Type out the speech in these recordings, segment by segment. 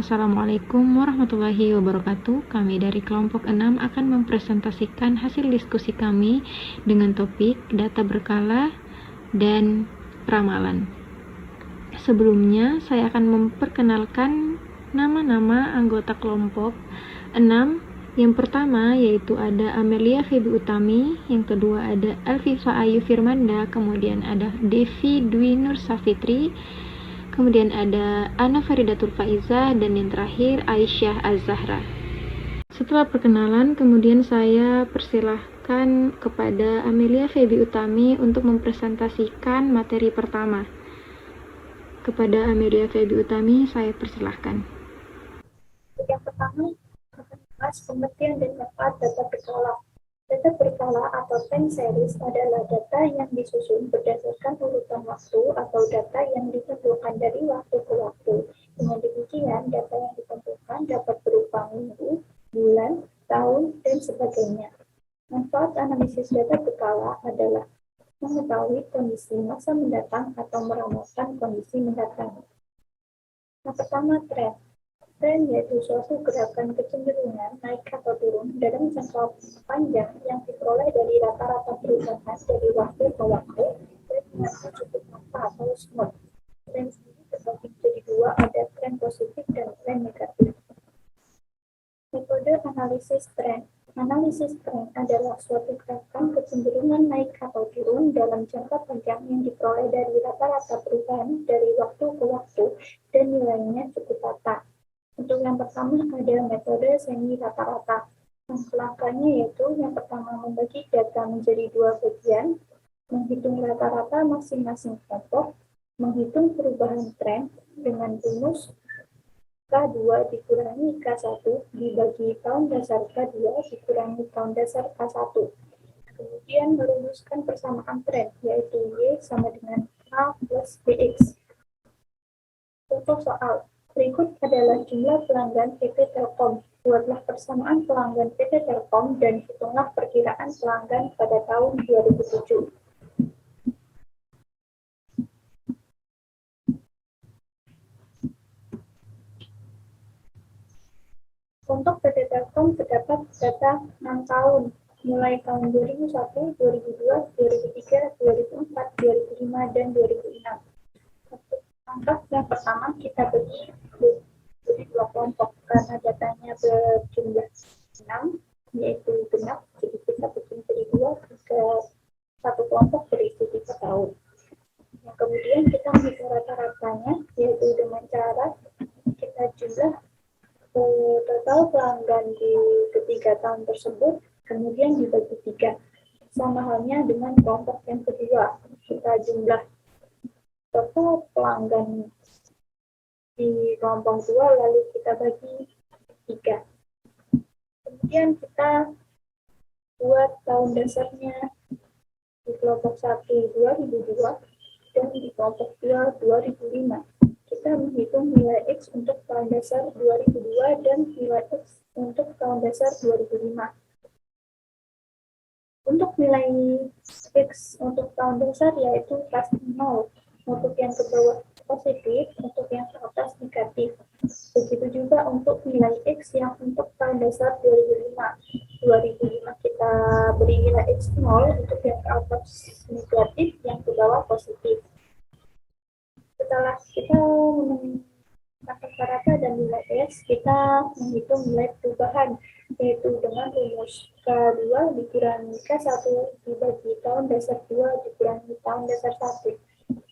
Assalamualaikum warahmatullahi wabarakatuh. Kami dari kelompok 6 akan mempresentasikan hasil diskusi kami dengan topik data berkala dan ramalan. Sebelumnya, saya akan memperkenalkan nama-nama anggota kelompok 6. Yang pertama yaitu ada Amelia Feby Utami, yang kedua ada Elviva Ayu Firmanda, kemudian ada Devi Dwi Nur Safitri, kemudian ada Ana Faridatul Faiza, dan yang terakhir Aisyah Az-Zahra. Setelah perkenalan, kemudian saya persilahkan kepada Amelia Feby Utami untuk mempresentasikan materi pertama. Kepada Amelia Feby Utami, saya persilahkan. Yang pertama, akan membahas pengertian dan manfaat data berkala. Data berkala atau time series adalah data yang disusun berdasarkan urutan waktu atau data yang ditentukan dari waktu ke waktu. Dengan demikian, data yang ditentukan dapat berupa minggu, bulan, tahun, dan sebagainya. Manfaat analisis data berkala adalah mengetahui kondisi masa mendatang atau meramalkan kondisi mendatang. Yang pertama, tren. Tren yaitu suatu gerakan kecenderungan naik atau turun dalam jangka panjang yang diperoleh dari rata-rata perubahan dari waktu ke waktu dan mengacu cukup lama atau smooth. Tren sendiri terbagi menjadi dua, ada tren positif dan tren negatif. Metode analisis tren. Analisis tren adalah suatu gerakan kecenderungan naik atau turun dalam jangka panjang yang diperoleh dari rata-rata perubahan dari waktu ke waktu dan nilainya cukup rata. Untuk yang pertama ada metode semi rata-rata. Langkah-langkahnya yaitu yang pertama membagi data menjadi dua bagian, menghitung rata-rata masing-masing kelompok, menghitung perubahan tren dengan rumus K2 dikurangi K1 dibagi tahun dasar K2 dikurangi tahun dasar K1. Kemudian merumuskan persamaan tren, yaitu Y sama dengan A plus BX. Contoh soal. Berikut adalah jumlah pelanggan PT Telkom. Buatlah persamaan pelanggan PT Telkom dan hitunglah perkiraan pelanggan pada tahun 2007. Untuk PT Telkom terdapat data 6 tahun, mulai tahun 2001, 2002, 2003, 2004, 2005, dan 2006. Langkah yang pertama kita bagi dua kelompok karena datanya berjumlah 6, yaitu genap, jadi kita bagi menjadi dua, ke satu kelompok berisi 3 tahun. Yang kemudian kita menghitung rata-ratanya, yaitu dengan cara kita jumlah total pelanggan di ketiga tahun tersebut, kemudian dibagi 3. Sama halnya dengan kelompok yang kedua, kita jumlah total pelanggan di kelompok 2 lalu kita bagi 3. Kemudian kita buat tahun dasarnya di kelompok 1 2002 dan di kelompok 2 2005. Kita menghitung nilai X untuk tahun dasar 2002 dan nilai X untuk tahun dasar 2005. Untuk nilai X untuk tahun dasar yaitu pasti 0. Untuk yang ke bawah positif, untuk yang ke atas negatif. Begitu juga untuk nilai X yang untuk tahun dasar 2005. 2005 kita beri nilai X 0, untuk yang ke atas negatif, yang ke bawah positif. Setelah kita menentukan rata dan nilai S, kita menghitung nilai perubahan, yaitu dengan rumus K2 dikurangi K1 dibagi tahun dasar 2 dikurangi tahun dasar 1.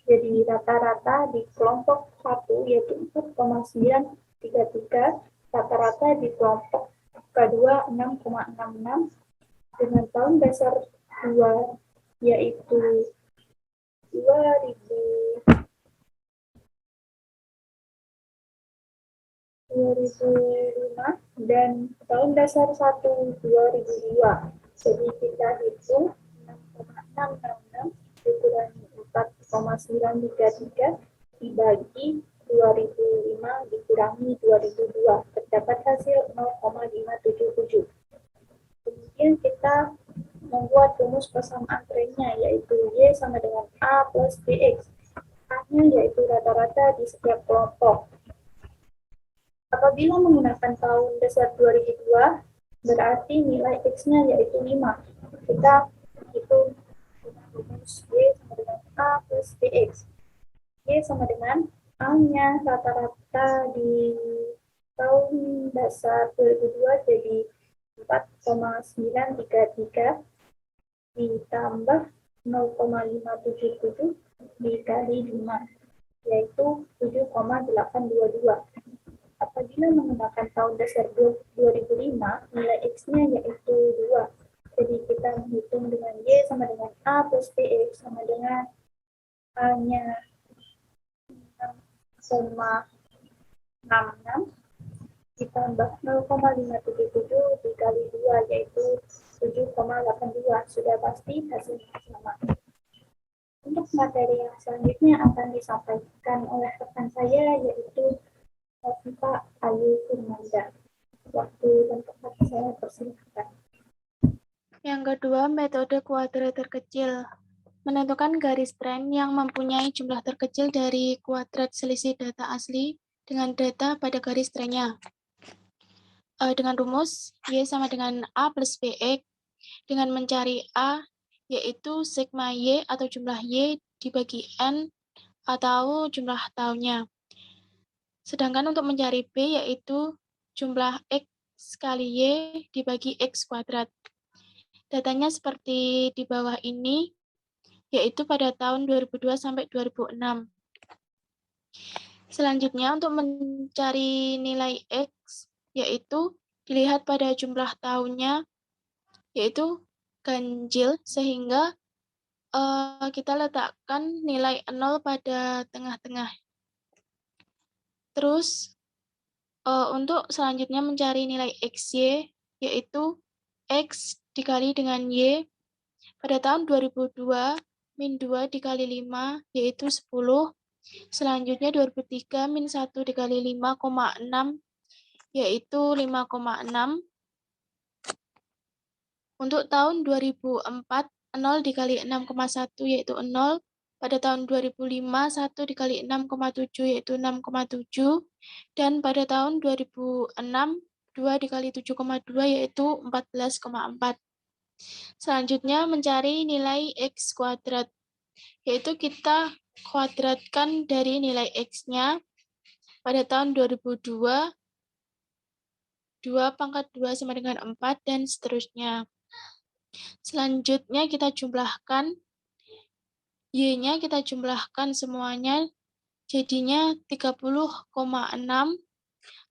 Jadi rata-rata di kelompok 1 yaitu 4,933, rata-rata di kelompok K2 6,66, dengan tahun dasar 2 yaitu 2005 dan tahun dasar 1 2002. Jadi kita hitung 6,666 dikurangi 4,933 dibagi 2005 dikurangi 2002, terdapat hasil 0,577. Kemudian kita membuat rumus persamaan trennya, yaitu Y sama dengan A plus BX. A-nya yaitu rata-rata di setiap kelompok. A Apabila menggunakan tahun dasar 2002, berarti nilai X-nya yaitu 5. Kita hitung rumus Y sama dengan A plus BX. Y sama dengan A-nya rata-rata di tahun dasar 2002 jadi 4,933 ditambah 0,577 dikali 5, yaitu 7,822. Apabila menggunakan tahun dasar 2005, nilai X-nya yaitu 2. Jadi kita menghitung dengan Y sama dengan A plus BX sama dengan A-nya 6,66 ditambah 0,577 dikali 2, yaitu 7,82. Sudah pasti hasilnya sama. Untuk materi yang selanjutnya akan disampaikan oleh rekan saya, yaitu Pak Ayu Firmanda. Waktu dan tempat saya persilahkan. Yang kedua, metode kuadrat terkecil. Menentukan garis tren yang mempunyai jumlah terkecil dari kuadrat selisih data asli dengan data pada garis trennya. Dengan rumus Y sama dengan A plus BX, dengan mencari A, yaitu sigma Y atau jumlah Y dibagi N atau jumlah tahunnya. Sedangkan untuk mencari B, yaitu jumlah X kali Y dibagi X kuadrat. Datanya seperti di bawah ini, yaitu pada tahun 2002 sampai 2006. Selanjutnya untuk mencari nilai X, yaitu dilihat pada jumlah tahunnya, yaitu ganjil, sehingga kita letakkan nilai 0 pada tengah-tengah. Terus untuk selanjutnya mencari nilai XY, yaitu X dikali dengan Y pada tahun 2002, min 2 dikali 5, yaitu 10. Selanjutnya 2003, min 1 dikali 5,6, yaitu 5,6. Untuk tahun 2004, 0 dikali 6,1, yaitu 0. Pada tahun 2005, 1 dikali 6,7, yaitu 6,7. Dan pada tahun 2006, 2 dikali 7,2, yaitu 14,4. Selanjutnya mencari nilai X kuadrat, yaitu kita kuadratkan dari nilai X-nya pada tahun 2002, 2 pangkat 2 sama dengan 4, dan seterusnya. Selanjutnya kita jumlahkan, Y-nya kita jumlahkan semuanya, jadinya 30,6,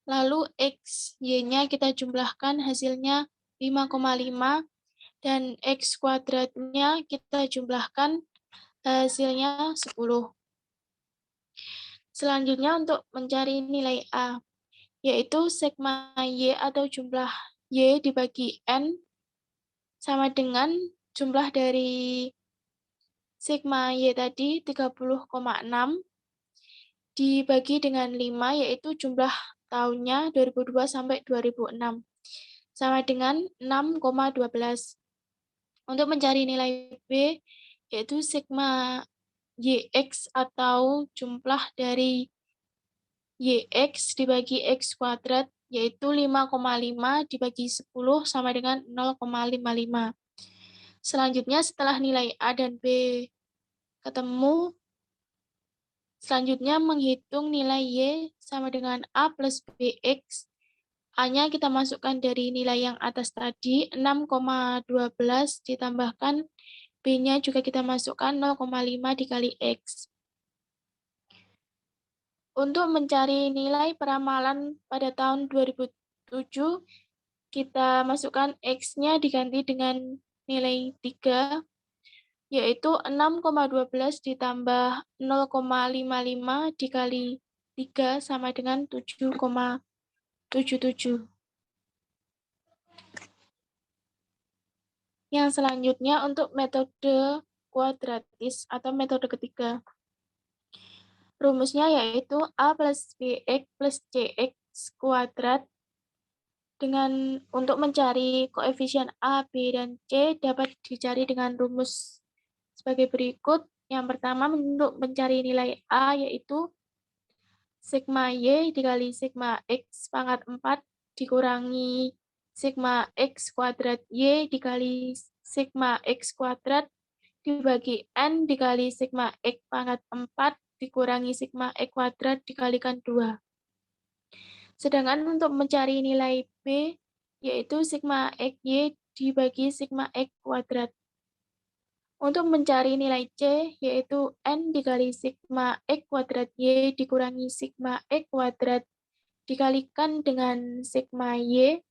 lalu X, Y-nya kita jumlahkan, hasilnya 5,5, dan X kuadratnya kita jumlahkan, hasilnya 10. Selanjutnya untuk mencari nilai A, yaitu sigma Y atau jumlah Y dibagi N sama dengan jumlah dari sigma Y tadi 30,6 dibagi dengan 5, yaitu jumlah tahunnya 2002 sampai 2006 sama dengan 6,12. Untuk mencari nilai B, yaitu sigma YX atau jumlah dari YX dibagi X kuadrat, yaitu 5,5 dibagi 10 sama dengan 0,55. Selanjutnya setelah nilai A dan B ketemu, selanjutnya menghitung nilai Y sama dengan A plus BX. A-nya kita masukkan dari nilai yang atas tadi, 6,12 ditambahkan B-nya juga kita masukkan 0,5 dikali X. Untuk mencari nilai peramalan pada tahun 2007, kita masukkan X-nya diganti dengan nilai 3, yaitu 6,12 ditambah 0,55 dikali 3 sama dengan 7,77. Yang selanjutnya untuk metode kuadratis atau metode ketiga. Rumusnya yaitu A plus BX plus CX kuadrat. Dengan untuk mencari koefisien A, B, dan C dapat dicari dengan rumus sebagai berikut. Yang pertama, untuk mencari nilai A yaitu sigma Y dikali sigma X pangkat 4 dikurangi sigma X kuadrat Y dikali sigma X kuadrat dibagi N dikali sigma X pangkat 4 dikurangi sigma X kuadrat dikalikan 2. Sedangkan untuk mencari nilai B, yaitu sigma XY dibagi sigma X kuadrat. Untuk mencari nilai C, yaitu N dikali sigma X kuadrat Y dikurangi sigma X kuadrat dikalikan dengan sigma Y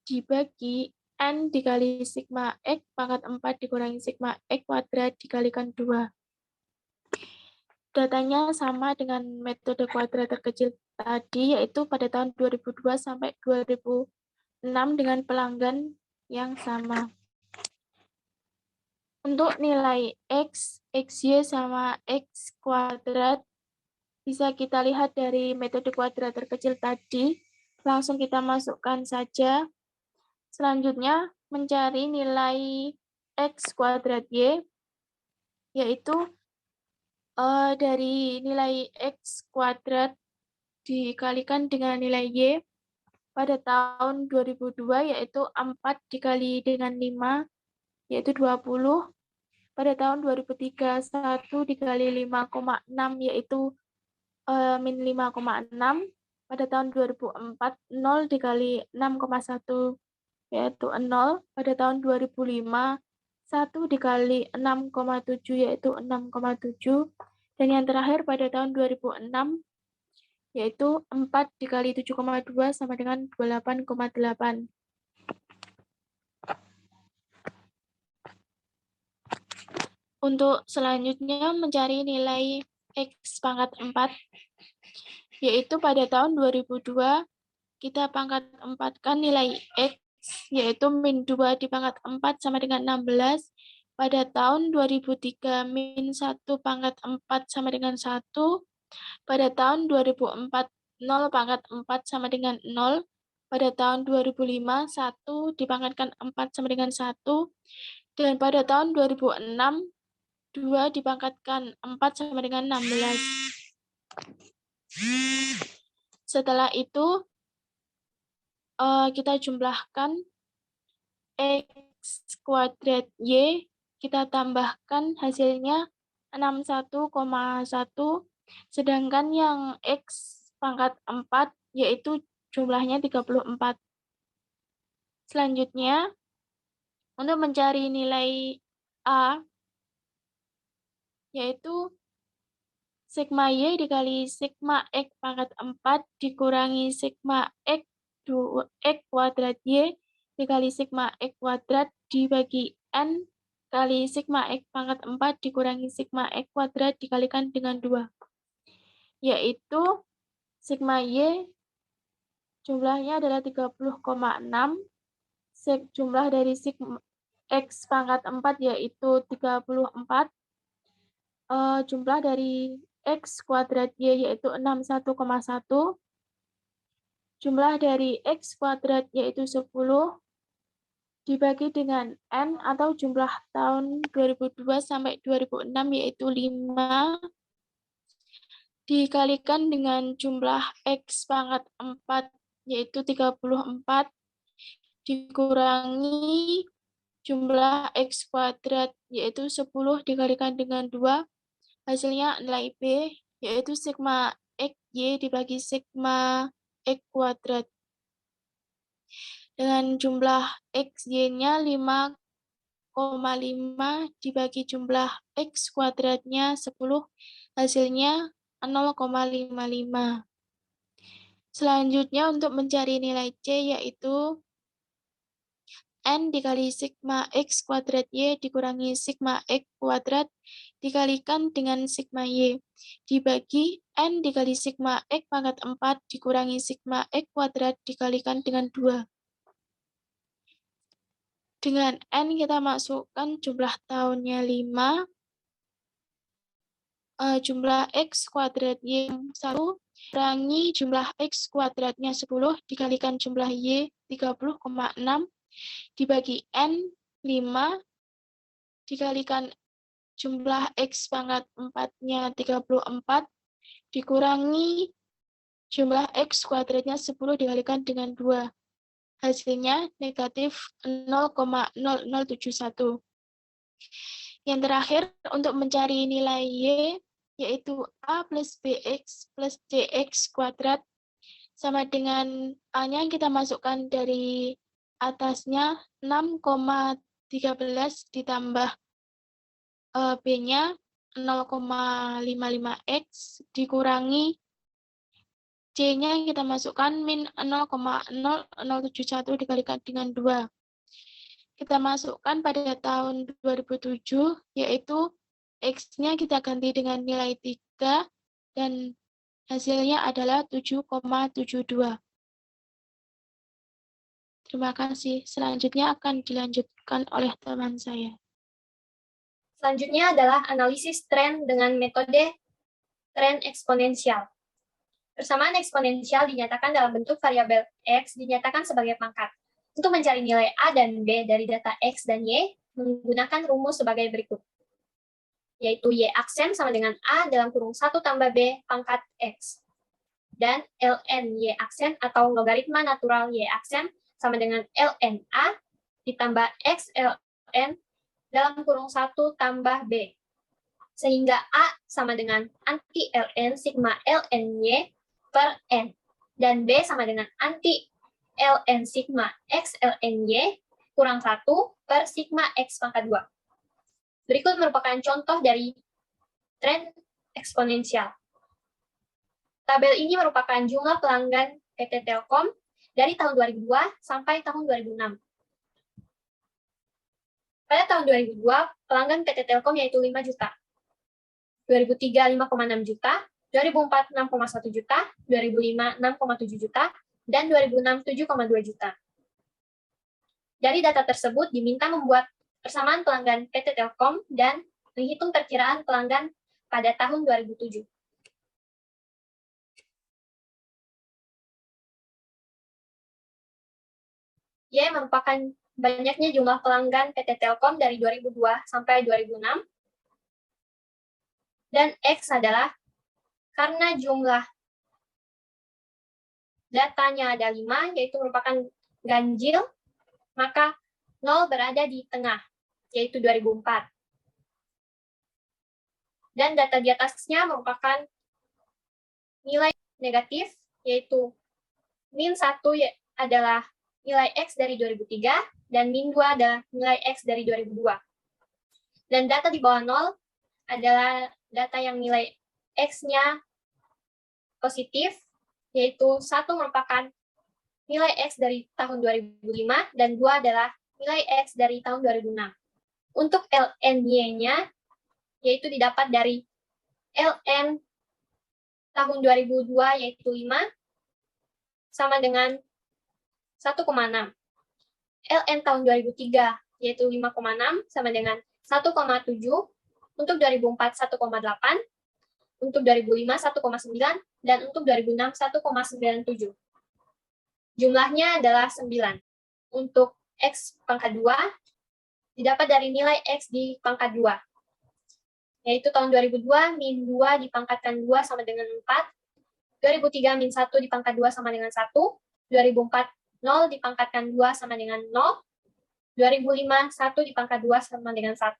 dibagi N dikali sigma X pangkat 4 dikurangi sigma X kuadrat dikalikan 2. Datanya sama dengan metode kuadrat terkecil tadi, yaitu pada tahun 2002 sampai 2006 dengan pelanggan yang sama. Untuk nilai X, XY sama X kuadrat bisa kita lihat dari metode kuadrat terkecil tadi. Langsung kita masukkan saja. Selanjutnya mencari nilai X kuadrat Y, yaitu dari nilai X kuadrat dikalikan dengan nilai Y pada tahun 2002, yaitu 4 dikali dengan 5, yaitu 20. Pada tahun 2003, 1 dikali 5,6, yaitu min 5,6. Pada tahun 2004, 0 dikali 6,1, yaitu 0. Pada tahun 2005, 1 dikali 6,7, yaitu 6,7. Dan yang terakhir pada tahun 2006, yaitu 4 dikali 7,2 sama dengan 28,8. Untuk selanjutnya mencari nilai X pangkat 4, yaitu pada tahun 2002, kita pangkat 4-kan nilai X, yaitu min 2 di pangkat 4 sama dengan 16. Pada tahun 2003, min 1 pangkat 4 sama dengan 1. Pada tahun 2004, 0 pangkat 4 sama dengan 0. Pada tahun 2005, 1 dipangkatkan 4 sama dengan 1. Dan pada tahun 2006, 2 dipangkatkan 4 sama dengan 16. Setelah itu, kita jumlahkan X kuadrat Y, kita tambahkan hasilnya 61,1, sedangkan yang X pangkat 4 yaitu jumlahnya 34. Selanjutnya, untuk mencari nilai A, yaitu sigma Y dikali sigma X pangkat 4 dikurangi sigma X kuadrat Y dikali sigma X kuadrat dibagi N kali sigma X pangkat 4 dikurangi sigma X kuadrat dikalikan dengan 2. Yaitu sigma Y jumlahnya adalah 30,6. Jumlah dari sigma X pangkat 4 yaitu 34. Jumlah dari X kuadrat Y yaitu 61,1. Jumlah dari X kuadrat yaitu 10 dibagi dengan N atau jumlah tahun 2002 sampai 2006 yaitu 5 dikalikan dengan jumlah X pangkat 4 yaitu 34 dikurangi jumlah X kuadrat yaitu 10 dikalikan dengan 2. Hasilnya nilai B, yaitu sigma XY dibagi sigma X kuadrat. Dengan jumlah XY-nya 5,5 dibagi jumlah X kuadratnya 10, hasilnya 0,55. Selanjutnya untuk mencari nilai C, yaitu N dikali sigma X kuadrat Y dikurangi sigma X kuadrat dikalikan dengan sigma Y dibagi N dikali sigma X pangkat 4 dikurangi sigma X kuadrat dikalikan dengan 2. Dengan N kita masukkan jumlah tahunnya 5, jumlah X kuadrat Y 1, kurangi jumlah X kuadratnya 10 dikalikan jumlah Y 30,6 dibagi N 5 dikalikan jumlah X pangkat 4-nya 34 dikurangi jumlah X kuadratnya 10 dikalikan dengan 2. Hasilnya negatif 0,0071. Yang terakhir, untuk mencari nilai Y, yaitu A plus BX plus CX kuadrat, sama dengan A-nya kita masukkan dari atasnya 6,13 ditambah B-nya 0,55X dikurangi C-nya kita masukkan min 0,0071 dikalikan dengan 2. Kita masukkan pada tahun 2007, yaitu X-nya kita ganti dengan nilai 3, dan hasilnya adalah 7,72. Terima kasih. Selanjutnya akan dilanjutkan oleh teman saya. Selanjutnya adalah analisis tren dengan metode tren eksponensial. Persamaan eksponensial dinyatakan dalam bentuk variabel X dinyatakan sebagai pangkat. Untuk mencari nilai A dan B dari data X dan Y, menggunakan rumus sebagai berikut. Yaitu Y aksen sama dengan A dalam kurung 1 tambah B pangkat X. Dan ln Y aksen atau logaritma natural Y aksen sama dengan ln A ditambah X ln dalam kurung 1 tambah B. Sehingga A sama dengan anti ln sigma ln Y per N. Dan B sama dengan anti ln sigma X ln Y kurang 1 per sigma X pangkat 2. Berikut merupakan contoh dari tren eksponensial. Tabel ini merupakan jumlah pelanggan PT Telkom dari tahun 2002 sampai tahun 2006. Pada tahun 2002, pelanggan PT Telkom yaitu 5 juta. 2003, 5,6 juta. 2004, 6,1 juta. 2005, 6,7 juta. Dan 2006, 7,2 juta. Dari data tersebut diminta membuat persamaan pelanggan PT Telkom dan menghitung perkiraan pelanggan pada tahun 2007. Y merupakan banyaknya jumlah pelanggan PT Telkom dari 2002 sampai 2006. Dan X adalah karena jumlah datanya ada 5, yaitu merupakan ganjil, maka 0 berada di tengah, yaitu 2004. Dan data di atasnya merupakan nilai negatif, yaitu min 1 adalah nilai X dari 2003, dan min 2 adalah nilai X dari 2002. Dan data di bawah 0 adalah data yang nilai X-nya positif, yaitu 1 merupakan nilai X dari tahun 2005, dan 2 adalah nilai X dari tahun 2006. Untuk ln Y-nya, yaitu didapat dari ln tahun 2002, yaitu 5, sama dengan 1,6. ln tahun 2003, yaitu 5,6, sama dengan 1,7. Untuk 2004, 1,8. Untuk 2005, 1,9. Dan untuk 2006, 1,97. Jumlahnya adalah 9. Untuk X pangkat 2, didapat dari nilai X di pangkat 2. Yaitu tahun 2002, min 2 dipangkatkan 2 sama dengan 4. 2003, min 1 dipangkat 2 sama dengan 1. 2004, 0 dipangkatkan 2 sama dengan 0. 2005, 1 dipangkat 2 sama dengan 1.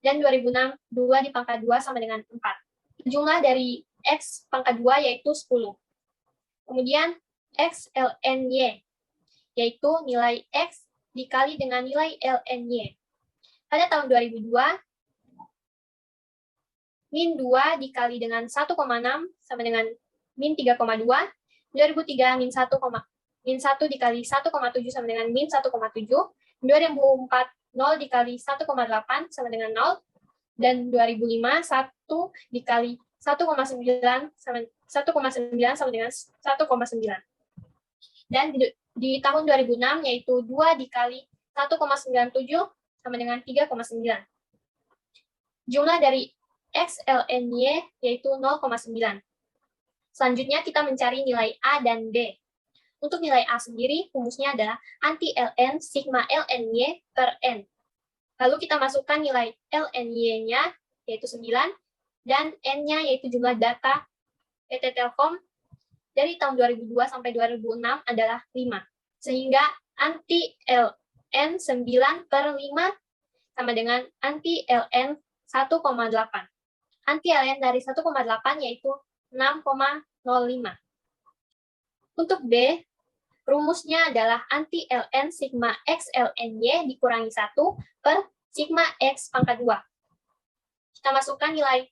Dan 2006, 2 dipangkat 2 sama dengan 4. Jumlah dari X pangkat 2 yaitu 10. Kemudian X ln Y, yaitu nilai X dikali dengan nilai ln Y. Pada tahun 2002, min 2 dikali dengan 1,6 sama dengan min 3,2. 2003, min 1 dikali 1,7 sama dengan min 1,7. 2004, 0 dikali 1,8 sama dengan 0. Dan 2005, 1 dikali 1,9 sama dengan 1,9. Dan di tahun 2006, yaitu 2 dikali 1,97 sama dengan 3,9. Jumlah dari X ln Y yaitu 0,9. Selanjutnya kita mencari nilai A dan B. Untuk nilai A sendiri, rumusnya adalah anti ln sigma ln Y per N. Lalu kita masukkan nilai ln Y-nya, yaitu 9, dan N-nya yaitu jumlah data PT Telkom dari tahun 2002 sampai 2006 adalah 5. Sehingga anti ln 9/5 sama dengan anti ln 1,8. Anti ln dari 1,8 yaitu 6,05. Untuk B, rumusnya adalah anti ln sigma x ln y dikurangi 1 per sigma x pangkat 2. Kita masukkan nilai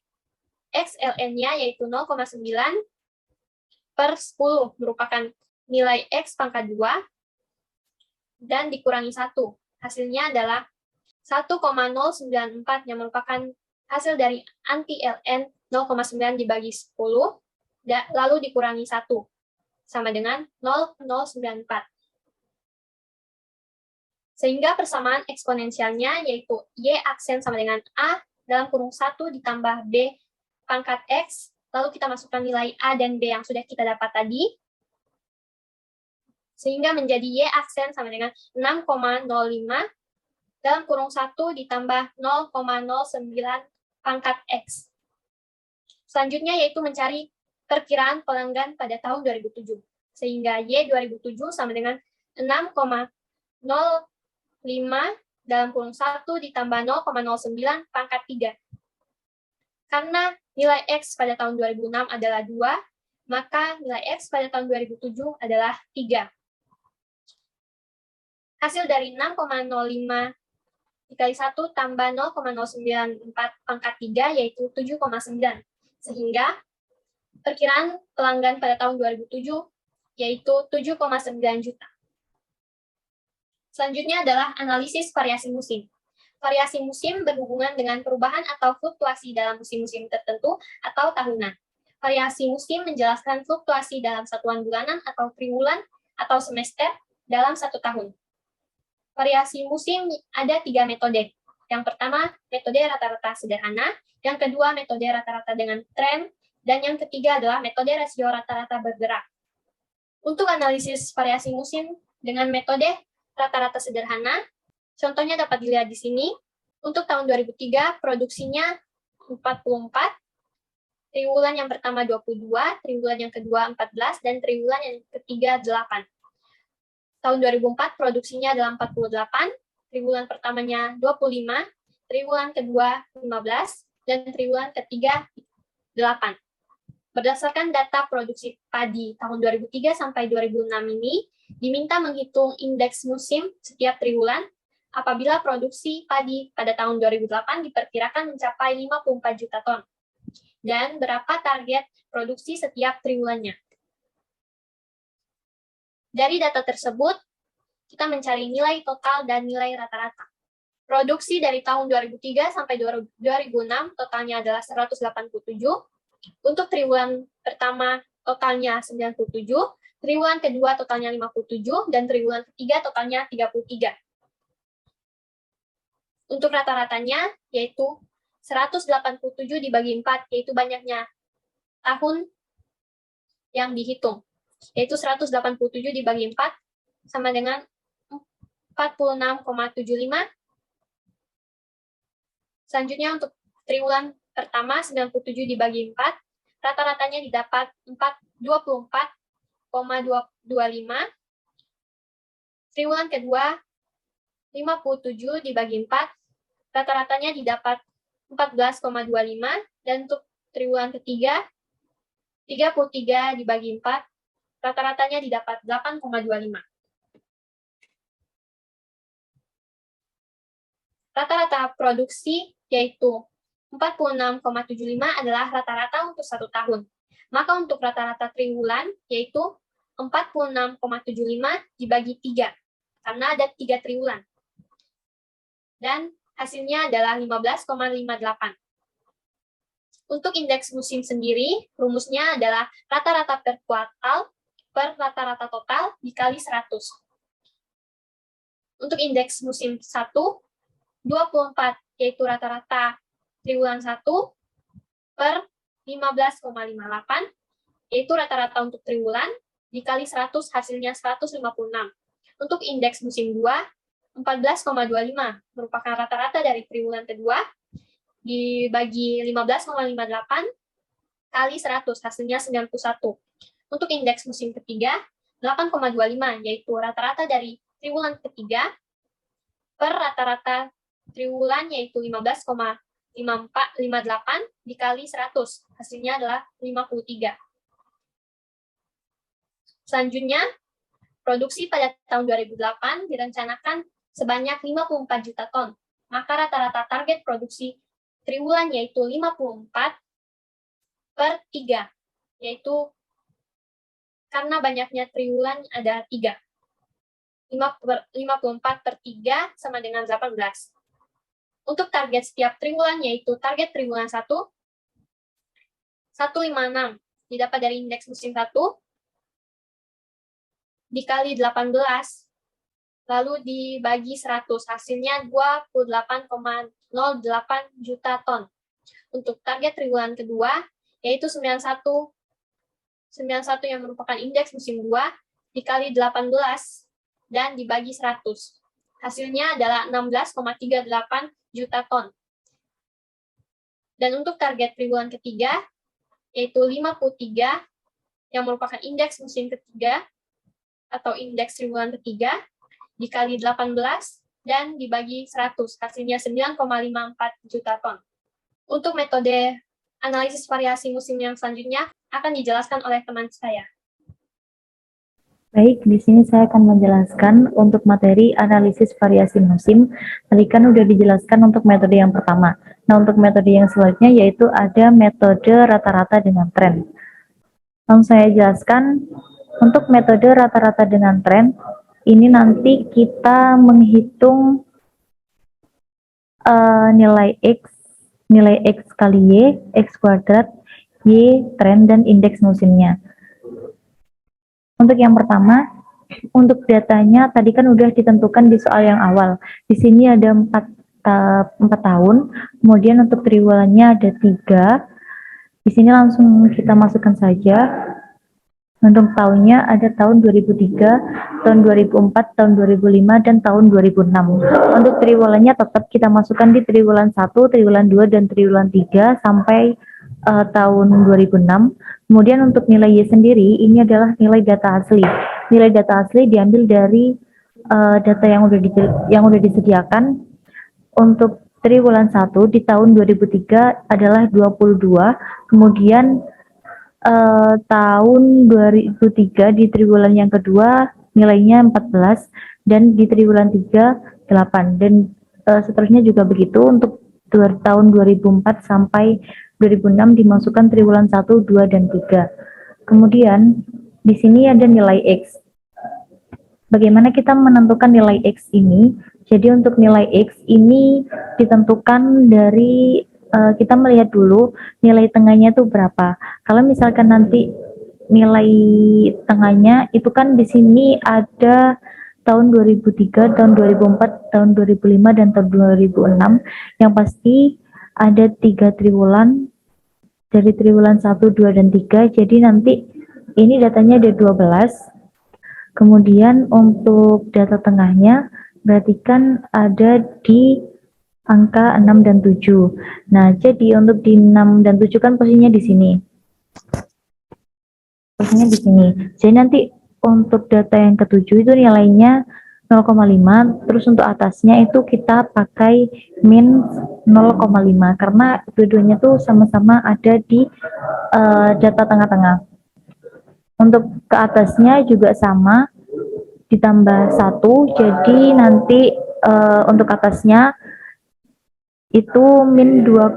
x ln-nya yaitu 0,9 per 10 merupakan nilai x pangkat 2 dan dikurangi 1. Hasilnya adalah 1,094 yang merupakan hasil dari anti ln 0,9 dibagi 10 lalu dikurangi 1 sama dengan 0,094. Sehingga persamaan eksponensialnya yaitu y aksen sama dengan a dalam kurung 1 ditambah b pangkat x, lalu kita masukkan nilai a dan b yang sudah kita dapat tadi, sehingga menjadi y aksen sama dengan 6,05 dalam kurung 1 ditambah 0,09 pangkat x. Selanjutnya yaitu mencari perkiraan pelanggan pada tahun 2007, sehingga y 2007 sama dengan 6,05 dalam kurung 1 ditambah 0,09 pangkat 3. Karena nilai X pada tahun 2006 adalah 2, maka nilai X pada tahun 2007 adalah 3. Hasil dari 6,05 dikali 1 tambah 0,094 pangkat 3 yaitu 7,9. Sehingga perkiraan pelanggan pada tahun 2007 yaitu 7,9 juta. Selanjutnya adalah analisis variasi musim. Variasi musim berhubungan dengan perubahan atau fluktuasi dalam musim-musim tertentu atau tahunan. Variasi musim menjelaskan fluktuasi dalam satuan bulanan atau triwulan atau semester dalam satu tahun. Variasi musim ada 3 metode. Yang pertama, metode rata-rata sederhana. Yang kedua, metode rata-rata dengan tren. Dan yang ketiga adalah metode rasio rata-rata bergerak. Untuk analisis variasi musim dengan metode rata-rata sederhana, contohnya dapat dilihat di sini. Untuk tahun 2003, produksinya 44, triwulan yang pertama 22, triwulan yang kedua 14, dan triwulan yang ketiga 8. Tahun 2004, produksinya adalah 48, triwulan pertamanya 25, triwulan kedua 15, dan triwulan ketiga 8. Berdasarkan data produksi padi tahun 2003 sampai 2006 ini, diminta menghitung indeks musim setiap triwulan apabila produksi padi pada tahun 2008 diperkirakan mencapai 54 juta ton. Dan berapa target produksi setiap triwulannya. Dari data tersebut, kita mencari nilai total dan nilai rata-rata. Produksi dari tahun 2003 sampai 2006 totalnya adalah 187. Untuk triwulan pertama totalnya 97, triwulan kedua totalnya 57, dan triwulan ketiga totalnya 33. Untuk rata-ratanya yaitu 187 dibagi 4, yaitu banyaknya tahun yang dihitung. Yaitu 187 dibagi 4 sama dengan 46,75. Selanjutnya untuk triwulan pertama 97 dibagi 4, rata-ratanya didapat 24,25. Triwulan kedua 57 dibagi 4, rata-ratanya didapat 14,25, dan untuk triwulan ketiga 33 dibagi 4, rata-ratanya didapat 8,25. Rata-rata produksi yaitu 46,75 adalah rata-rata untuk satu tahun. Maka untuk rata-rata triwulan yaitu 46,75 dibagi 3, karena ada 3 triwulan. Dan hasilnya adalah 15,58. Untuk indeks musim sendiri, rumusnya adalah rata-rata per kuartal per rata-rata total dikali 100. Untuk indeks musim 1, 24, yaitu rata-rata triwulan 1 per 15,58, yaitu rata-rata untuk triwulan, dikali 100 hasilnya 156. Untuk indeks musim 2, 14,25 merupakan rata-rata dari triwulan kedua, dibagi 15,58 kali 100 hasilnya 91. Untuk indeks musim ketiga, 8,25, yaitu rata-rata dari triwulan ketiga per rata-rata triwulan, yaitu 15,58 dikali 100. Hasilnya adalah 53. Selanjutnya, produksi pada tahun 2008 direncanakan sebanyak 54 juta ton. Maka rata-rata target produksi triwulan yaitu 54/3, yaitu karena banyaknya triwulan ada 3. 54/3 sama dengan 18. Untuk target setiap triwulan yaitu target triwulan 1, 156 didapat dari indeks musim 1 dikali 18 lalu dibagi 100, hasilnya 28,08 juta ton. Untuk target triwulan kedua yaitu 91 yang merupakan indeks musim 2 dikali 18 dan dibagi 100. Hasilnya adalah 16,38 juta ton. Dan untuk target triwulan ketiga yaitu 53 yang merupakan indeks musim ketiga atau indeks triwulan ketiga dikali 18 dan dibagi 100, hasilnya 9,54 juta ton. Untuk metode analisis variasi musim yang selanjutnya akan dijelaskan oleh teman saya. Baik, di sini saya akan menjelaskan untuk materi analisis variasi musim. Tadi kan udah dijelaskan untuk metode yang pertama. Nah, untuk metode yang selanjutnya yaitu ada metode rata-rata dengan tren. Langsung saya jelaskan untuk metode rata-rata dengan tren, ini nanti kita menghitung nilai X kali Y, X kuadrat, Y, tren, dan indeks musimnya. Untuk yang pertama, untuk datanya tadi kan udah ditentukan di soal yang awal. Di sini ada 4 tahun, kemudian untuk triwulannya ada 3. Di sini langsung kita masukkan saja. Untuk tahunnya ada tahun 2003, tahun 2004, tahun 2005, dan tahun 2006. Untuk triwulannya tetap kita masukkan di triwulan 1, triwulan 2, dan triwulan 3 sampai tahun 2006. Kemudian untuk nilai Y sendiri, ini adalah nilai data asli. Nilai data asli diambil dari data yang udah disediakan. Untuk triwulan 1 di tahun 2003 adalah 22, kemudian tahun 2003 di triwulan yang kedua nilainya 14, dan di triwulan 3 8, dan seterusnya juga begitu. Untuk tahun 2004 sampai 2006 dimasukkan triwulan 1, 2, dan 3. Kemudian di sini ada nilai X. Bagaimana kita menentukan nilai X ini? Jadi untuk nilai X ini ditentukan dari kita melihat dulu nilai tengahnya itu berapa. Kalau misalkan nanti nilai tengahnya itu kan di sini ada tahun 2003, tahun 2004, tahun 2005, dan tahun 2006. Yang pasti ada 3 triwulan dari triwulan 1, 2, dan 3. Jadi nanti ini datanya ada 12. Kemudian untuk data tengahnya berarti kan ada di angka 6 dan 7. Nah, jadi untuk di 6 dan 7 kan posisinya di sini. Posisinya di sini. Jadi nanti untuk data yang ketujuh itu nilainya 0,5, terus untuk atasnya itu kita pakai min 0,5 karena dua-duanya tuh sama-sama ada di data tengah-tengah. Untuk ke atasnya juga sama, ditambah 1, jadi nanti untuk atasnya itu min 2,5,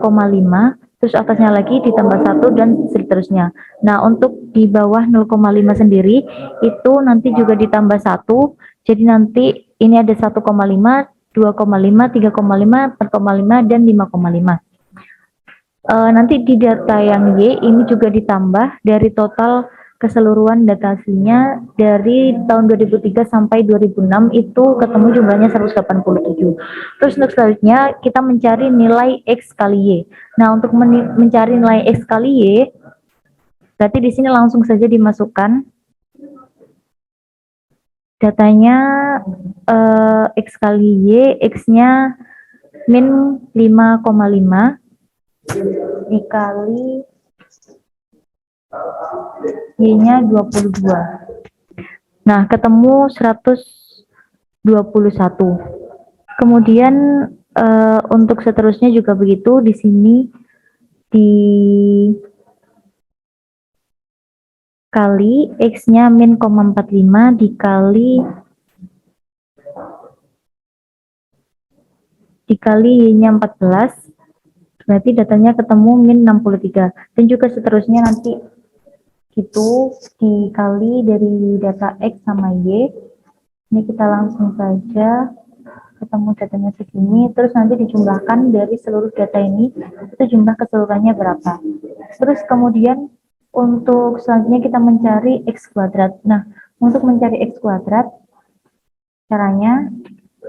terus atasnya lagi ditambah 1, dan seterusnya. Nah, untuk di bawah 0,5 sendiri itu nanti juga ditambah 1, jadi nanti ini ada 1,5, 2,5, 3,5, 4,5, dan 5,5. Nanti di data yang Y ini juga ditambah dari total keseluruhan data aslinya dari tahun 2003 sampai 2006 itu ketemu jumlahnya 187. Terus untuk selanjutnya kita mencari nilai X kali Y. Nah, untuk mencari nilai X kali Y, berarti di sini langsung saja dimasukkan datanya X kali Y, X-nya min 5,5 dikali Y-nya 22. Nah, ketemu 121. Kemudian untuk seterusnya juga begitu. Di sini dikali X-nya min 0,45 dikali Y-nya 14, berarti datanya ketemu min 63. Dan juga seterusnya nanti gitu dikali dari data X sama Y. Ini kita langsung saja ketemu datanya segini, terus nanti dijumlahkan dari seluruh data ini, itu jumlah keseluruhannya berapa. Terus kemudian untuk selanjutnya kita mencari X kuadrat. Nah, untuk mencari X kuadrat, caranya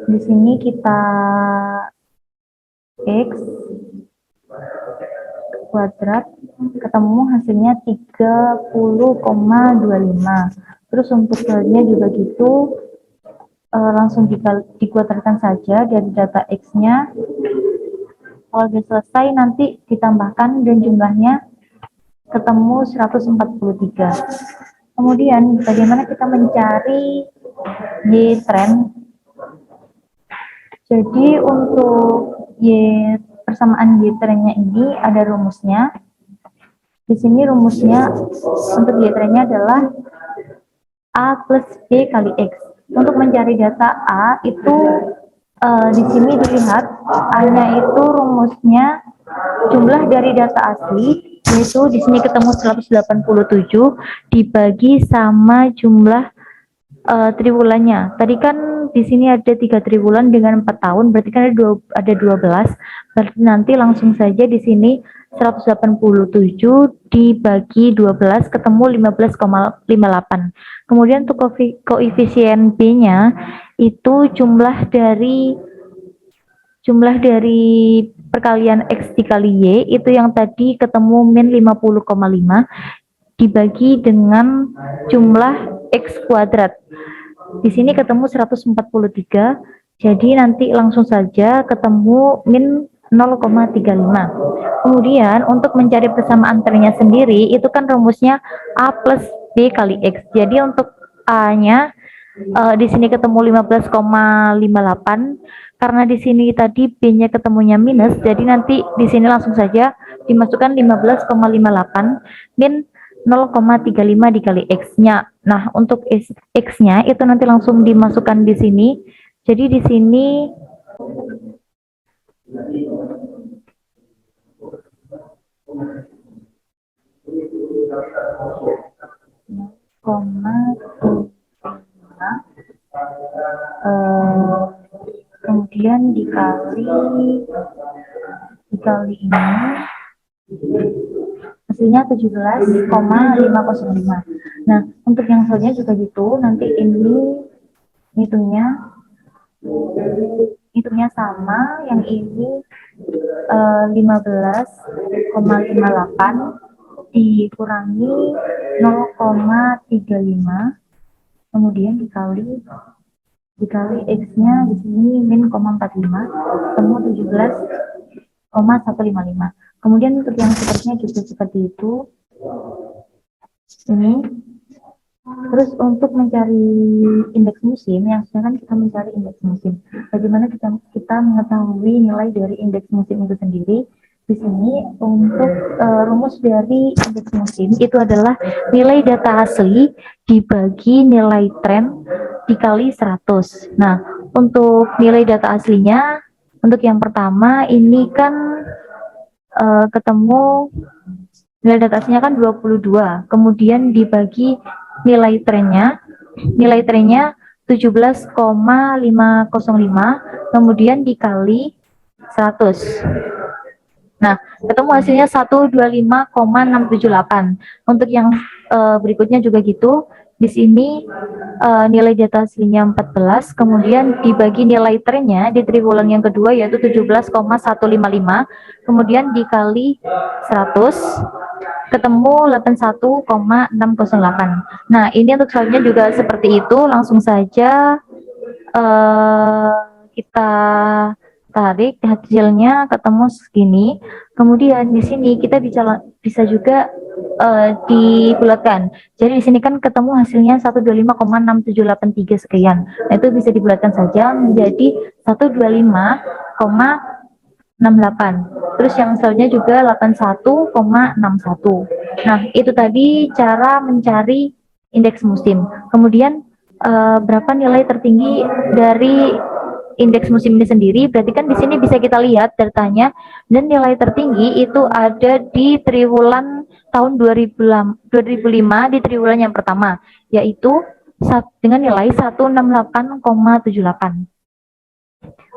di sini kita X kuadrat ketemu hasilnya 30,25. Terus untuk selanjutnya juga gitu, langsung dikuadratkan saja dari data X-nya. Kalau sudah selesai nanti ditambahkan dan jumlahnya ketemu 143. Kemudian bagaimana kita mencari Y trend? Jadi untuk persamaan Y trendnya ini ada rumusnya. Di sini rumusnya untuk Y trendnya adalah A plus B kali X. Untuk mencari data A itu di sini dilihat A-nya itu rumusnya jumlah dari data asli, yaitu di sini ketemu 187 dibagi sama jumlah triwulannya. Tadi kan di sini ada 3 triwulan dengan 4 tahun, berarti kan ada 12. Berarti nanti langsung saja di sini 187 dibagi 12 ketemu 15,58. Kemudian untuk koefisien B-nya itu jumlah dari perkalian X dikali Y itu yang tadi ketemu min 50,5 dibagi dengan jumlah X kuadrat. Di sini ketemu 143, jadi nanti langsung saja ketemu min 0,35. Kemudian untuk mencari persamaan ternya sendiri, itu kan rumusnya A plus B kali X. Jadi untuk A-nya di sini ketemu 15,58, karena di sini tadi B-nya ketemunya minus, jadi nanti di sini langsung saja dimasukkan 15,58 min 0,35 dikali X-nya. Nah, untuk X-nya itu nanti langsung dimasukkan di sini. Jadi di sini kemudian dikali ini hasilnya 17,505. Nah, untuk yang selanjutnya juga gitu, nanti ini hitungnya sama, yang ini 15,58 dikurangi 0,35, kemudian dikali X-nya di sini min 0,45, ketemu 17,155. Kemudian untuk yang seterusnya juga seperti itu. Ini. Terus untuk mencari indeks musim, yang sedangkan kita mencari indeks musim. Bagaimana kita mengetahui nilai dari indeks musim itu sendiri? Di sini untuk rumus dari indeks musim itu adalah nilai data asli dibagi nilai tren dikali 100. Nah, untuk nilai data aslinya, untuk yang pertama ini kan ketemu nilai data aslinya kan 22, kemudian dibagi nilai trennya 17,505, kemudian dikali 100. Nah, ketemu hasilnya 125,678. Untuk yang berikutnya juga gitu. Di sini nilai data aslinya 14, kemudian dibagi nilai trennya di triwulan yang kedua yaitu 17,155, kemudian dikali 100, ketemu 81,608. Nah, ini untuk selanjutnya juga seperti itu, langsung saja kita tarik hasilnya ketemu segini. Kemudian di sini kita bisa juga dibulatkan. Jadi di sini kan ketemu hasilnya 125,6783 sekian. Nah, itu bisa dibulatkan saja menjadi 125,68. Terus yang selanjutnya juga 81,61. Nah, itu tadi cara mencari indeks musim. Kemudian berapa nilai tertinggi dari indeks musim ini sendiri? Berarti kan di sini bisa kita lihat datanya, dan nilai tertinggi itu ada di triwulan tahun 2005 di triwulan yang pertama, yaitu dengan nilai 168,78.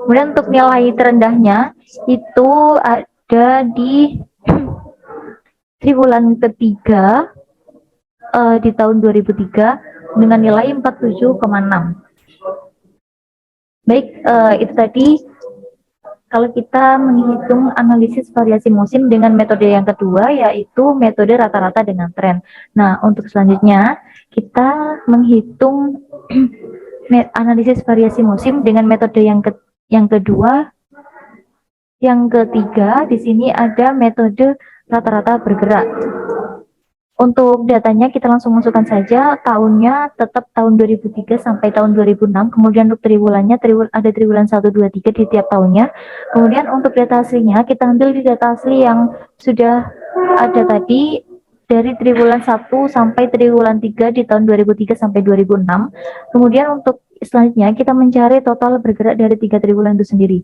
Kemudian untuk nilai terendahnya itu ada di triwulan ketiga di tahun 2003 dengan nilai 47,6. Baik, itu tadi kalau kita menghitung analisis variasi musim dengan metode yang kedua, yaitu metode rata-rata dengan tren. Nah, untuk selanjutnya kita menghitung analisis variasi musim dengan metode yang kedua. Yang ketiga, di sini ada metode rata-rata bergerak. Untuk datanya kita langsung masukkan saja, tahunnya tetap tahun 2003 sampai tahun 2006, kemudian untuk triwulannya ada triwulan 1, 2, 3 di tiap tahunnya. Kemudian untuk data aslinya kita ambil di data asli yang sudah ada tadi dari triwulan 1 sampai triwulan 3 di tahun 2003 sampai 2006. Kemudian untuk selanjutnya kita mencari total bergerak dari 3 triwulan itu sendiri.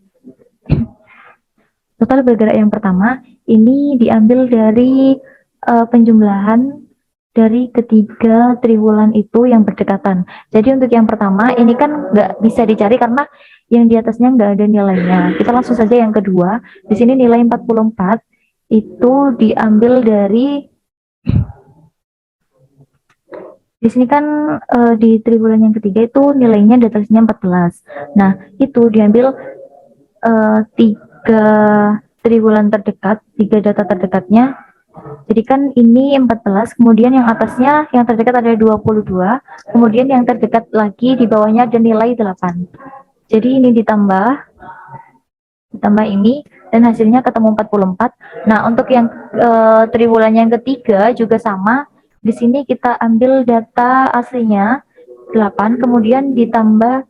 Total bergerak yang pertama ini diambil dari penjumlahan dari ketiga triwulan itu yang berdekatan. Jadi untuk yang pertama ini kan nggak bisa dicari karena yang di atasnya nggak ada nilainya. Kita langsung saja yang kedua. Di sini nilai 44 itu diambil dari, di sini kan di triwulan yang ketiga itu nilainya di atasnya 14. Nah, itu diambil 3 triwulan terdekat, 3 data terdekatnya. Jadi kan ini 14, kemudian yang atasnya yang terdekat ada 22, kemudian yang terdekat lagi di bawahnya ada nilai 8. Jadi ini ditambah ini dan hasilnya ketemu 44. Nah, untuk yang triwulan yang ketiga juga sama. Di sini kita ambil data aslinya 8, kemudian ditambah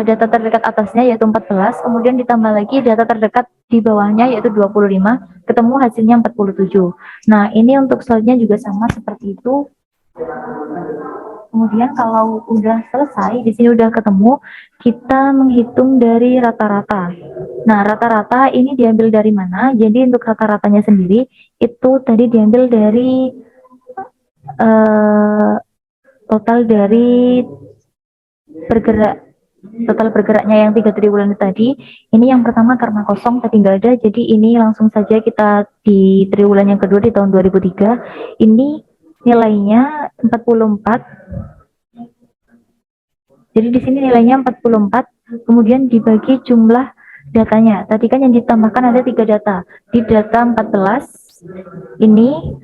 data terdekat atasnya yaitu 14, kemudian ditambah lagi data terdekat di bawahnya yaitu 25, ketemu hasilnya 47. Nah, ini untuk selanjutnya juga sama seperti itu. Kemudian kalau udah selesai, di sini udah ketemu, kita menghitung dari rata-rata. Nah, rata-rata ini diambil dari mana? Jadi untuk rata-ratanya sendiri itu tadi diambil dari total dari total bergeraknya yang 3 triwulan tadi. Ini yang pertama karena kosong tadi nggak ada, jadi ini langsung saja kita di triwulan yang kedua di tahun 2003. Ini nilainya 44. Jadi di sini nilainya 44, kemudian dibagi jumlah datanya. Tadi kan yang ditambahkan ada 3 data. Di data 14 ini,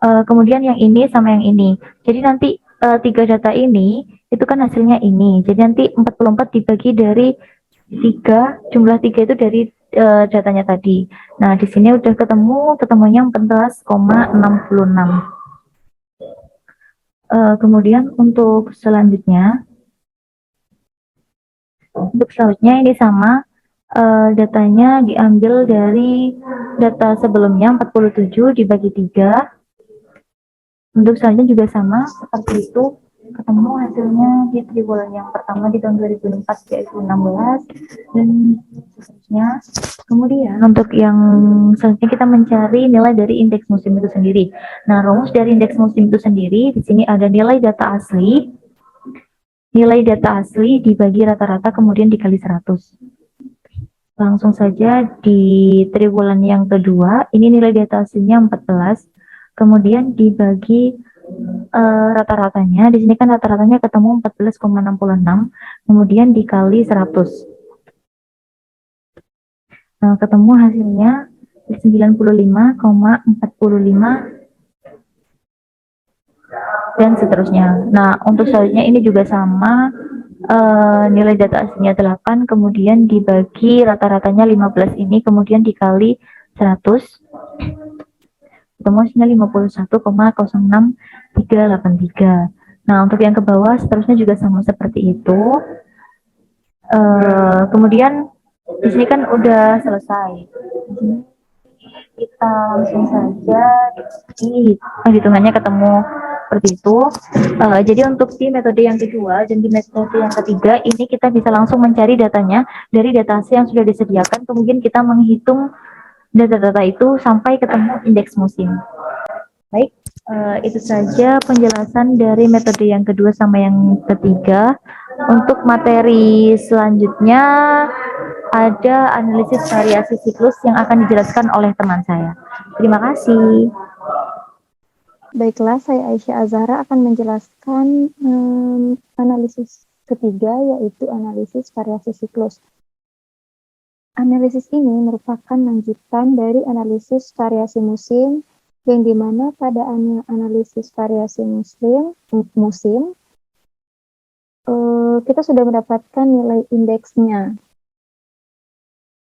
kemudian yang ini sama yang ini. Jadi nanti 3 data ini itu kan hasilnya ini. Jadi nanti 44 dibagi dari 3, jumlah 3 itu dari datanya tadi. Nah, di sini udah ketemunya 14,66. Kemudian untuk selanjutnya ini sama, datanya diambil dari data sebelumnya 47 dibagi 3. Untuk selanjutnya juga sama seperti itu, ketemu hasilnya di triwulan yang pertama di tahun 2004 yaitu 16 dan seterusnya. Kemudian untuk yang selanjutnya kita mencari nilai dari indeks musim itu sendiri. Nah, rumus dari indeks musim itu sendiri di sini ada nilai data asli dibagi rata-rata kemudian dikali 100. Langsung saja di triwulan yang kedua, ini nilai data aslinya 14, kemudian dibagi rata-ratanya. Di sini kan rata-ratanya ketemu 14,66, kemudian dikali 100. Nah, ketemu hasilnya 95,45 dan seterusnya. Nah, untuk selanjutnya ini juga sama, nilai data aslinya 8, kemudian dibagi rata-ratanya 15 ini, kemudian dikali 100. ketemunya 51,06,383. Nah, untuk yang ke bawah seterusnya juga sama seperti itu. Kemudian di sini kan udah selesai. Di sini kita langsung saja di hitungannya ketemu seperti itu. Jadi untuk di metode yang kedua dan di metode yang ketiga ini kita bisa langsung mencari datanya dari datasi yang sudah disediakan, kemudian kita menghitung data-data itu sampai ketemu indeks musim. Baik, itu saja penjelasan dari metode yang kedua sama yang ketiga. Untuk materi selanjutnya ada analisis variasi siklus yang akan dijelaskan oleh teman saya. Terima kasih. Baiklah, saya Aisyah Azhara akan menjelaskan analisis ketiga, yaitu analisis variasi siklus. Analisis ini merupakan lanjutan dari analisis variasi musim, yang dimana pada analisis variasi musim kita sudah mendapatkan nilai indeksnya,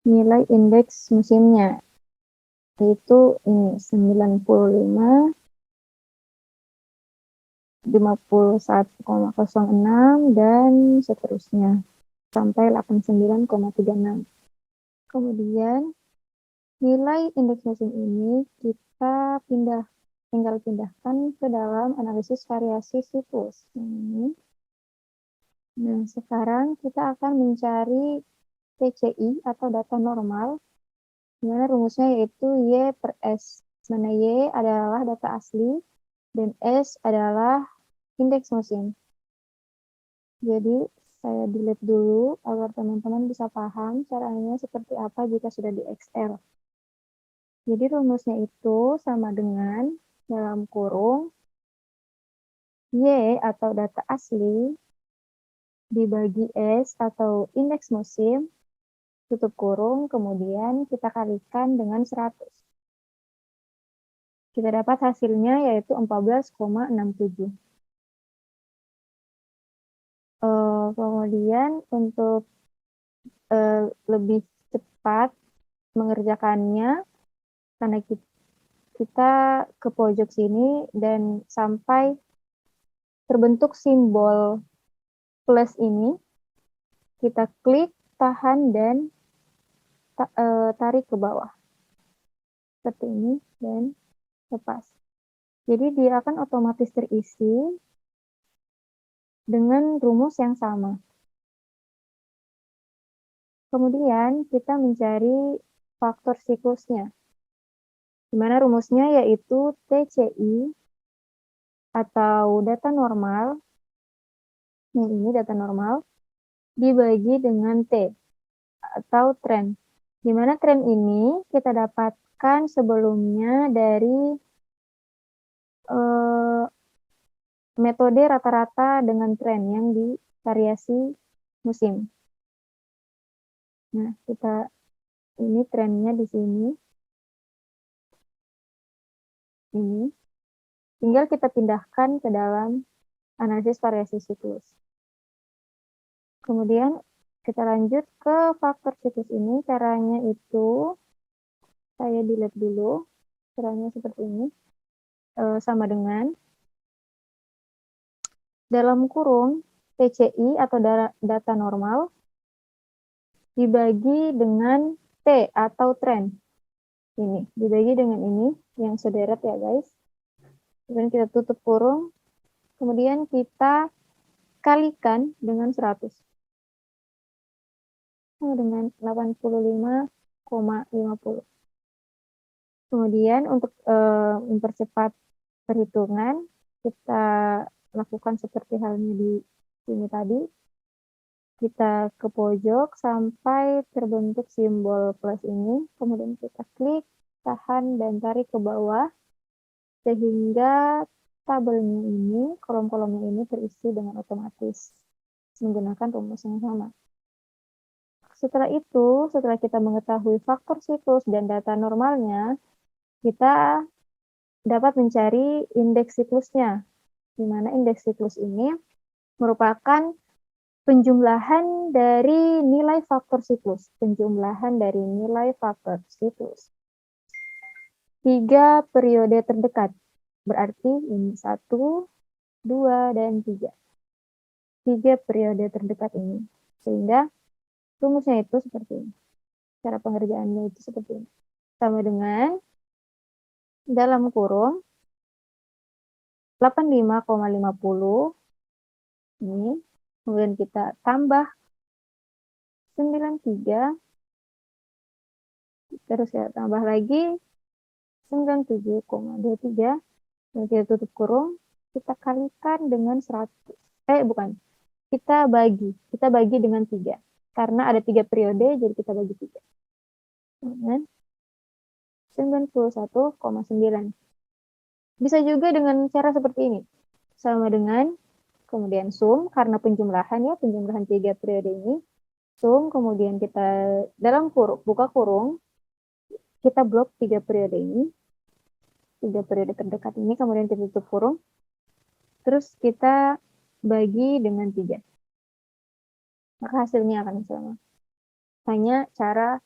nilai indeks musimnya, yaitu ini 95, 51,06 dan seterusnya sampai 89,36. Kemudian nilai indeks musim ini kita tinggal pindahkan ke dalam analisis variasi siklus. Nah, sekarang kita akan mencari TCI atau data normal, di mana rumusnya yaitu Y per S, mana Y adalah data asli dan S adalah indeks musim. Jadi saya delete dulu agar teman-teman bisa paham caranya seperti apa jika sudah di Excel. Jadi rumusnya itu sama dengan dalam kurung Y atau data asli dibagi S atau indeks musim, tutup kurung, kemudian kita kalikan dengan 100. Kita dapat hasilnya yaitu 14,67. Kemudian untuk lebih cepat mengerjakannya, karena kita ke pojok sini dan sampai terbentuk simbol plus ini, kita klik, tahan, dan tarik ke bawah. Seperti ini, dan lepas. Jadi dia akan otomatis terisi dengan rumus yang sama. Kemudian kita mencari faktor siklusnya, di mana rumusnya yaitu TCI atau data normal, ini data normal, dibagi dengan T atau tren. Di mana tren ini kita dapatkan sebelumnya dari metode rata-rata dengan tren yang di variasi musim. Nah, ini trennya di sini. Ini. Tinggal kita pindahkan ke dalam analisis variasi siklus. Kemudian kita lanjut ke faktor siklus ini. Caranya itu, saya delete dulu. Caranya seperti ini. Sama dengan dalam kurung TCI atau data normal dibagi dengan T atau tren. Ini, dibagi dengan ini, yang sederet ya guys. Kemudian kita tutup kurung, kemudian kita kalikan dengan 100. Dengan 85,50. Kemudian untuk mempercepat perhitungan, kita lakukan seperti halnya di sini tadi. Kita ke pojok sampai terbentuk simbol plus ini, kemudian kita klik, tahan, dan tarik ke bawah, sehingga tabelnya ini, kolom-kolomnya ini terisi dengan otomatis, menggunakan rumus yang sama. Setelah itu, setelah kita mengetahui faktor siklus dan data normalnya, kita dapat mencari indeks siklusnya, di mana indeks siklus ini merupakan penjumlahan dari nilai faktor siklus. Penjumlahan dari nilai faktor siklus. 3 periode terdekat. Berarti ini 1, 2, dan 3. 3 periode terdekat ini. Sehingga rumusnya itu seperti ini. Cara pengerjaannya itu seperti ini. Sama dengan dalam kurung 85,50 ini. Kemudian kita tambah 93. Terus ya tambah lagi 97,23. Dan kita tutup kurung. Kita kalikan dengan 100. Bukan. Kita bagi dengan 3. Karena ada 3 periode, jadi kita bagi 3. Dengan 91,9. Bisa juga dengan cara seperti ini. Sama dengan, kemudian sum, karena penjumlahan 3 periode ini. Sum, kemudian kita dalam kurung, buka kurung, kita blok 3 periode ini. 3 periode terdekat ini, kemudian kita tutup kurung. Terus kita bagi dengan 3. Maka hasilnya akan sama. Hanya cara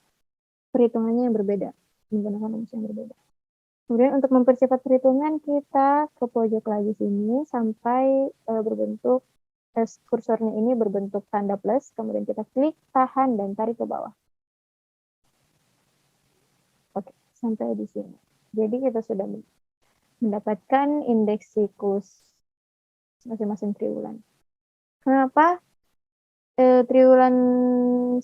perhitungannya yang berbeda, menggunakan rumus yang berbeda. Kemudian untuk mempercepat perhitungan, kita ke pojok lagi sini sampai berbentuk kursornya ini berbentuk tanda plus, kemudian kita klik, tahan, dan tarik ke bawah. Oke, sampai di sini. Jadi kita sudah mendapatkan indeks siklus masing-masing triwulan. Kenapa triwulan 1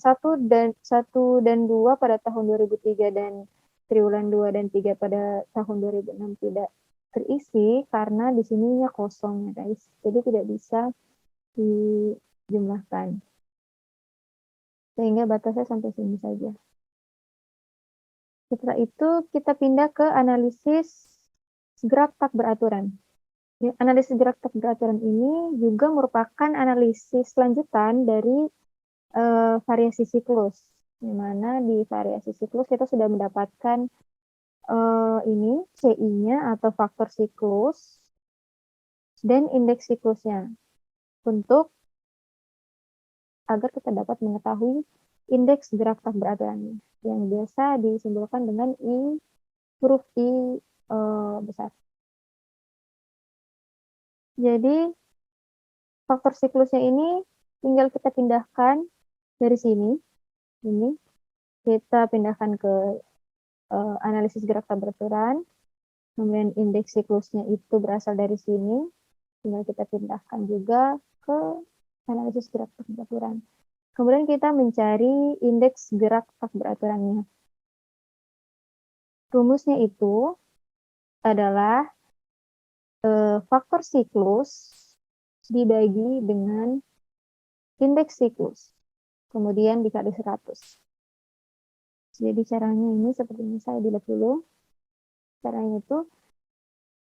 dan 2 pada tahun 2003 dan triwulan 2 dan 3 pada tahun 2006 tidak terisi? Karena di sininya kosong ya guys. Jadi tidak bisa dijumlahkan. Sehingga batasnya sampai sini saja. Setelah itu kita pindah ke analisis gerak tak beraturan. Analisis gerak tak beraturan ini juga merupakan analisis lanjutan dari variasi siklus, di mana di variasi siklus kita sudah mendapatkan ini CI-nya atau faktor siklus dan indeks siklusnya untuk agar kita dapat mengetahui indeks gerak tak beraturannya yang biasa disimbolkan dengan huruf I besar. Jadi faktor siklusnya ini tinggal kita pindahkan dari sini, ini kita pindahkan ke analisis gerak tak beraturan, kemudian indeks siklusnya itu berasal dari sini, tinggal kita pindahkan juga ke analisis gerak tak beraturan. Kemudian kita mencari indeks gerak tak beraturannya. Rumusnya itu adalah faktor siklus dibagi dengan indeks siklus, kemudian dikali 100. Jadi caranya ini seperti ini, saya dilihat dulu. Caranya itu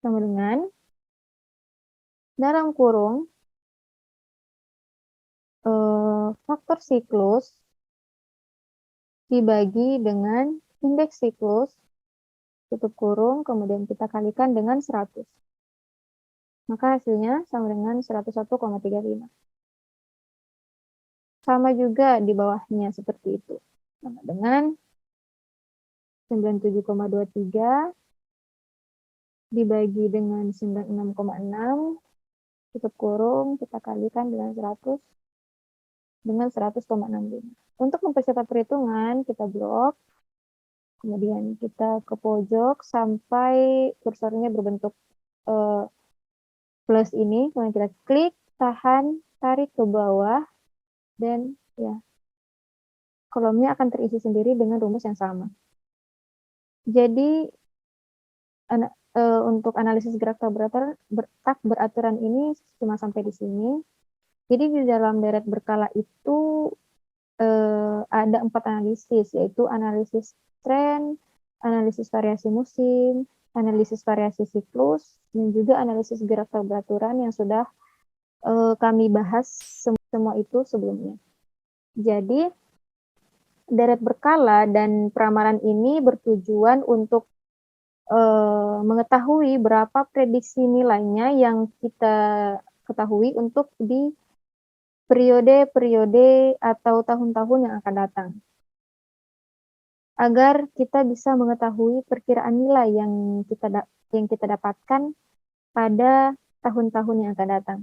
sama dengan dalam kurung faktor siklus dibagi dengan indeks siklus, tutup kurung, kemudian kita kalikan dengan 100. Maka hasilnya sama dengan 101,35. Sama juga di bawahnya seperti itu. Sama dengan 97,23 dibagi dengan 96,6, tutup kurung, kita kalikan dengan 100 dengan 100,65. Untuk mempercepat perhitungan, kita blok, kemudian kita ke pojok sampai kursornya berbentuk plus ini, kemudian kita klik, tahan, tarik ke bawah, dan ya kolomnya akan terisi sendiri dengan rumus yang sama. Jadi untuk analisis gerak tak beraturan ini cuma sampai di sini. Jadi di dalam deret berkala itu ada 4 analisis, yaitu analisis tren, analisis variasi musim, analisis variasi siklus, dan juga analisis gerak tak beraturan yang sudah kami bahas semua itu sebelumnya. Jadi deret berkala dan peramalan ini bertujuan untuk mengetahui berapa prediksi nilainya yang kita ketahui untuk di periode-periode atau tahun-tahun yang akan datang. agar kita bisa mengetahui perkiraan nilai yang kita dapatkan pada tahun-tahun yang akan datang.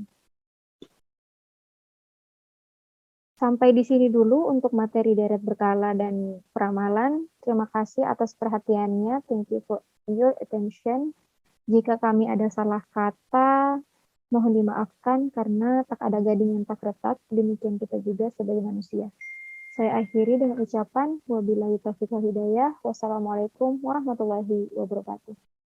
Sampai di sini dulu untuk materi deret berkala dan peramalan. Terima kasih atas perhatiannya. Thank you for your attention. Jika kami ada salah kata, mohon dimaafkan karena tak ada gading yang tak retak. Demikian kita juga sebagai manusia. Saya akhiri dengan ucapan wabillahi taufiq wal hidayah. Wassalamualaikum warahmatullahi wabarakatuh.